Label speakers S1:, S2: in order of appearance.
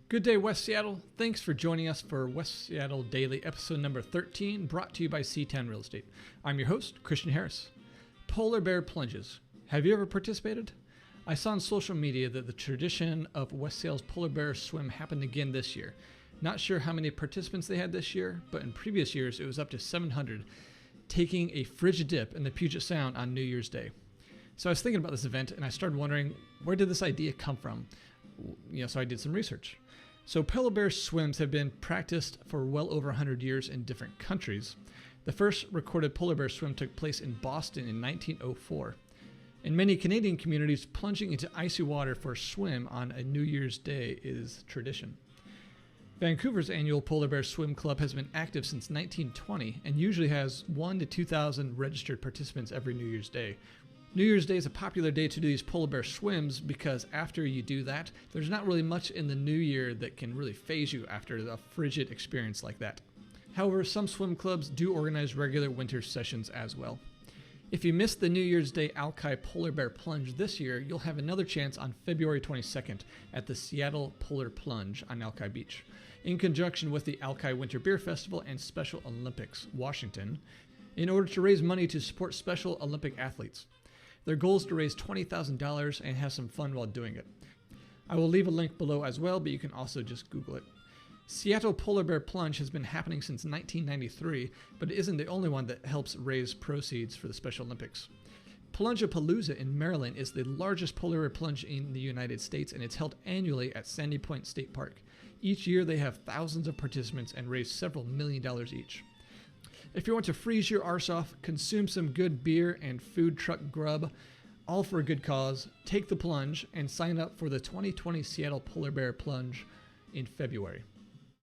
S1: Good day, West Seattle. Thanks for joining us for West Seattle Daily, episode number 13, brought to you by C10 Real Estate. I'm your host, Christian Harris. Polar bear plunges. Have you ever participated? I saw on social media that the tradition of West Seattle's polar bear swim happened again this year. Not sure how many participants they had this year, but in previous years it was up to 700, taking a frigid dip in the Puget Sound on New Year's Day. So I was thinking about this event and I started wondering, where did this idea come from? So I did some research. So polar bear swims have been practiced for well over 100 years in different countries. The first recorded polar bear swim took place in Boston in 1904. In many Canadian communities, plunging into icy water for a swim on a New Year's Day is tradition. Vancouver's annual Polar Bear Swim Club has been active since 1920 and usually has 1,000 to 2,000 registered participants every New Year's Day. New Year's Day is a popular day to do these polar bear swims because after you do that, there's not really much in the new year that can really phase you after a frigid experience like that. However, some swim clubs do organize regular winter sessions as well. If you missed the New Year's Day Alki Polar Bear Plunge this year, you'll have another chance on February 22nd at the Seattle Polar Plunge on Alki Beach, in conjunction with the Alki Winter Beer Festival and Special Olympics, Washington, in order to raise money to support Special Olympic athletes. Their goal is to raise $20,000 and have some fun while doing it. I will leave a link below as well, but you can also just Google it. Seattle Polar Bear Plunge has been happening since 1993, but it isn't the only one that helps raise proceeds for the Special Olympics. Plunge-a-Palooza in Maryland is the largest polar bear plunge in the United States, and it's held annually at Sandy Point State Park. Each year they have thousands of participants and raise several $1 million each. If you want to freeze your arse off, consume some good beer and food truck grub, all for a good cause, take the plunge and sign up for the 2020 Seattle Polar Bear Plunge in February.